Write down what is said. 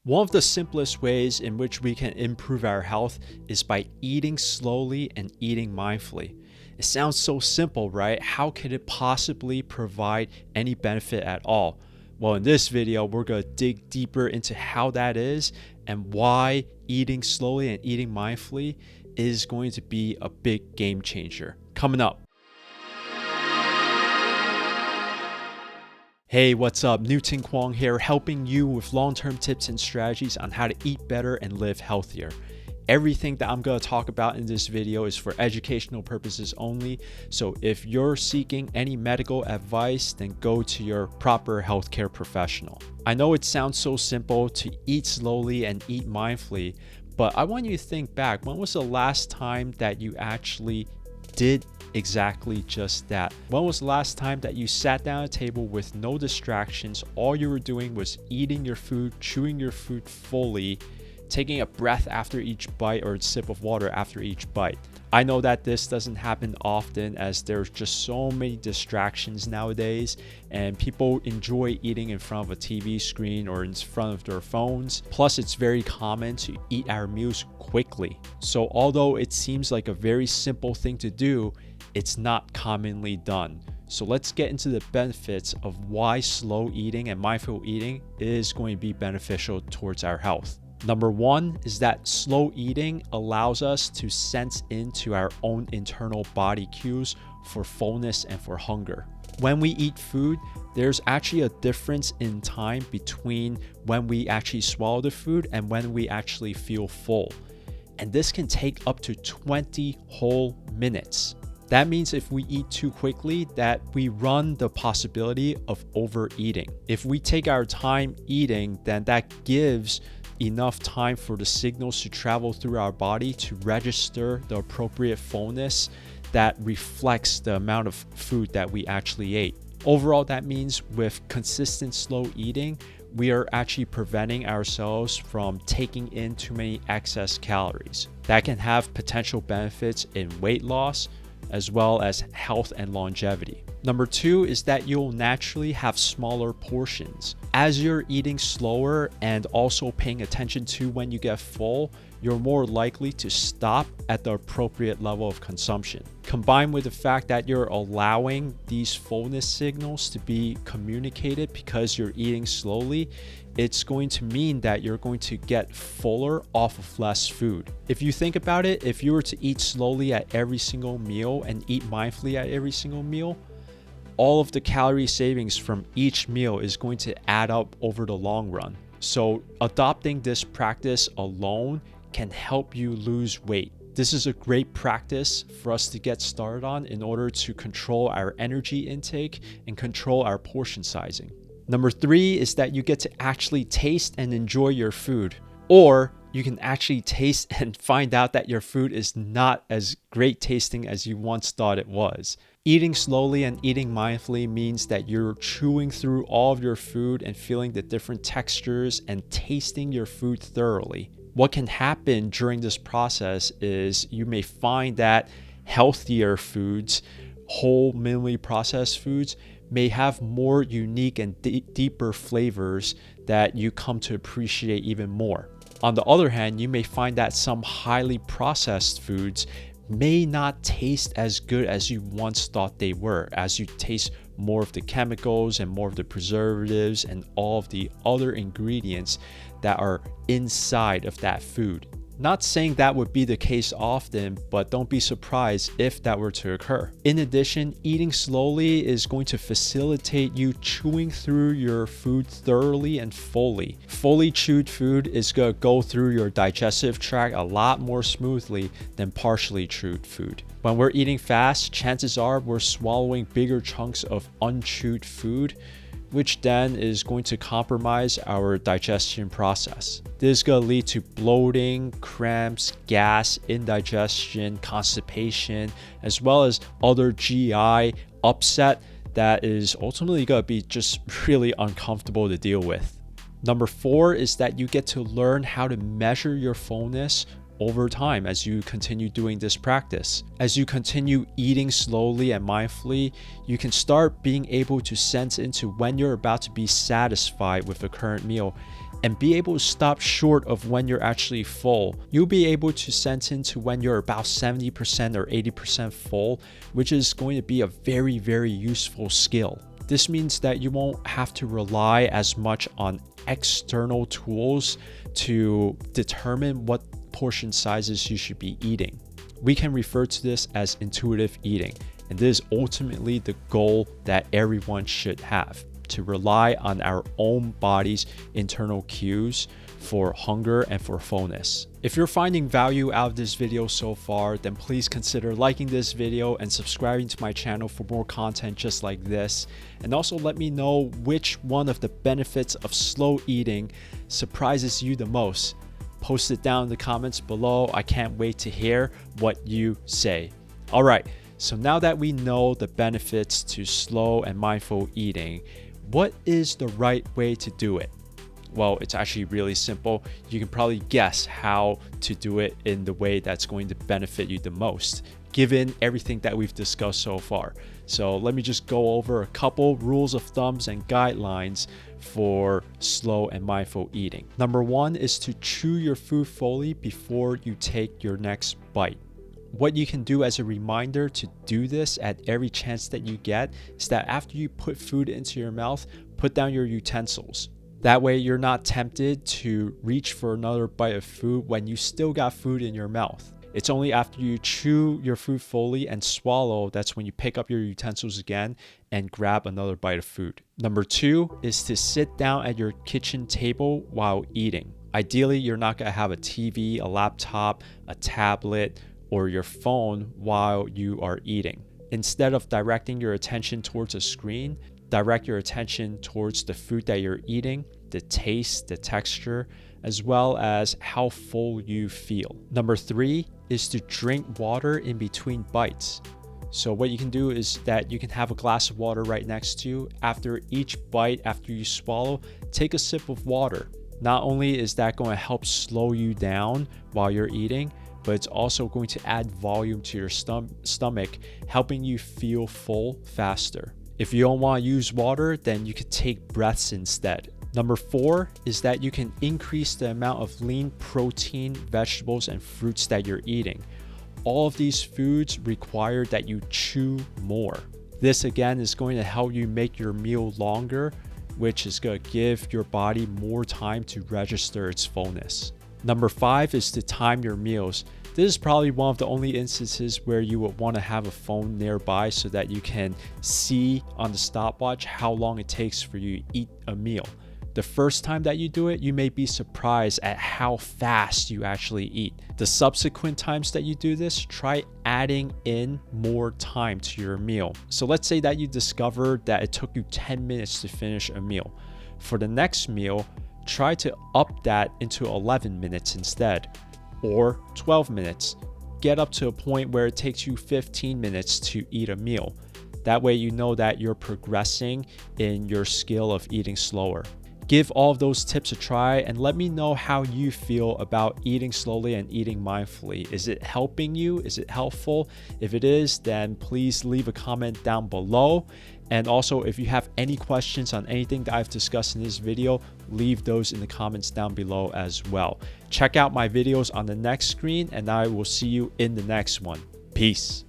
One of the simplest ways in which we can improve our health is by eating slowly and eating mindfully. It sounds so simple, right? How could it possibly provide any benefit at all? Well, in this video, we're going to dig deeper into how that is and why eating slowly and eating mindfully is going to be a big game changer. Coming up. Hey, what's up? Newton Kwong here, helping you with long-term tips and strategies on how to eat better and live healthier. Everything that I'm going to talk about in this video is for educational purposes only. So if you're seeking any medical advice, then go to your proper healthcare professional. I know it sounds so simple to eat slowly and eat mindfully, but I want you to think back. When was the last time that you actually did exactly just that? When was the last time that you sat down at a table with no distractions? All you were doing was eating your food, chewing your food fully, taking a breath after each bite or a sip of water after each bite. I know that this doesn't happen often as there's just so many distractions nowadays, and people enjoy eating in front of a TV screen or in front of their phones. Plus, it's very common to eat our meals quickly. So although it seems like a very simple thing to do, it's not commonly done. So let's get into the benefits of why slow eating and mindful eating is going to be beneficial towards our health. Number one is that slow eating allows us to sense into our own internal body cues for fullness and for hunger. When we eat food, there's actually a difference in time between when we actually swallow the food and when we actually feel full. And this can take up to 20 whole minutes. That means if we eat too quickly, that we run the possibility of overeating. If we take our time eating, then that gives enough time for the signals to travel through our body to register the appropriate fullness that reflects the amount of food that we actually ate. Overall, that means with consistent slow eating, we are actually preventing ourselves from taking in too many excess calories. That can have potential benefits in weight loss, as well as health and longevity. Number two is that you'll naturally have smaller portions. As you're eating slower and also paying attention to when you get full, you're more likely to stop at the appropriate level of consumption. Combined with the fact that you're allowing these fullness signals to be communicated because you're eating slowly, it's going to mean that you're going to get fuller off of less food. If you think about it, if you were to eat slowly at every single meal and eat mindfully at every single meal, all of the calorie savings from each meal is going to add up over the long run. So adopting this practice alone can help you lose weight. This is a great practice for us to get started on in order to control our energy intake and control our portion sizing. Number three is that you get to actually taste and enjoy your food, or you can actually taste and find out that your food is not as great tasting as you once thought it was. Eating slowly and eating mindfully means that you're chewing through all of your food and feeling the different textures and tasting your food thoroughly. What can happen during this process is you may find that healthier foods, whole minimally processed foods, may have more unique and deeper flavors that you come to appreciate even more. On the other hand, you may find that some highly processed foods may not taste as good as you once thought they were, as you taste more of the chemicals and more of the preservatives and all of the other ingredients that are inside of that food. Not saying that would be the case often, but don't be surprised if that were to occur. In addition, eating slowly is going to facilitate you chewing through your food thoroughly and fully. Fully chewed food is going to go through your digestive tract a lot more smoothly than partially chewed food. When we're eating fast, chances are we're swallowing bigger chunks of unchewed food, which then is going to compromise our digestion process. This is going to lead to bloating, cramps, gas, indigestion, constipation, as well as other GI upset that is ultimately going to be just really uncomfortable to deal with. Number four is that you get to learn how to measure your fullness over time as you continue doing this practice. As you continue eating slowly and mindfully, you can start being able to sense into when you're about to be satisfied with the current meal and be able to stop short of when you're actually full. You'll be able to sense into when you're about 70% or 80% full, which is going to be a very, very useful skill. This means that you won't have to rely as much on external tools to determine what portion sizes you should be eating. We can refer to this as intuitive eating, and this is ultimately the goal that everyone should have, to rely on our own body's internal cues for hunger and for fullness. If you're finding value out of this video so far, then please consider liking this video and subscribing to my channel for more content just like this. And also let me know which one of the benefits of slow eating surprises you the most. Post it down in the comments below. I can't wait to hear what you say. All right, so now that we know the benefits to slow and mindful eating, what is the right way to do it? Well, it's actually really simple. You can probably guess how to do it in the way that's going to benefit you the most, given everything that we've discussed so far. So let me just go over a couple rules of thumbs and guidelines for slow and mindful eating. Number one is to chew your food fully before you take your next bite. What you can do as a reminder to do this at every chance that you get is that after you put food into your mouth, put down your utensils. That way you're not tempted to reach for another bite of food when you still got food in your mouth. It's only after you chew your food fully and swallow that's when you pick up your utensils again and grab another bite of food. Number two is to sit down at your kitchen table while eating. Ideally, you're not going to have a TV, a laptop, a tablet, or your phone while you are eating. Instead of directing your attention towards a screen, direct your attention towards the food that you're eating, the taste, the texture, as well as how full you feel. Number three is to drink water in between bites. So what you can do is that you can have a glass of water right next to you. After each bite, after you swallow, take a sip of water. Not only is that going to help slow you down while you're eating, but it's also going to add volume to your stomach, helping you feel full faster. If you don't want to use water, then you could take breaths instead. Number four is that you can increase the amount of lean protein, vegetables, and fruits that you're eating. All of these foods require that you chew more. This again is going to help you make your meal longer, which is going to give your body more time to register its fullness. Number five is to time your meals. This is probably one of the only instances where you would want to have a phone nearby so that you can see on the stopwatch how long it takes for you to eat a meal. The first time that you do it, you may be surprised at how fast you actually eat. The subsequent times that you do this, try adding in more time to your meal. So let's say that you discovered that it took you 10 minutes to finish a meal. For the next meal, try to up that into 11 minutes instead, or 12 minutes. Get up to a point where it takes you 15 minutes to eat a meal. That way you know that you're progressing in your skill of eating slower. Give all of those tips a try and let me know how you feel about eating slowly and eating mindfully. Is it helping you? Is it helpful? If it is, then please leave a comment down below. And also, if you have any questions on anything that I've discussed in this video, leave those in the comments down below as well. Check out my videos on the next screen, and I will see you in the next one. Peace.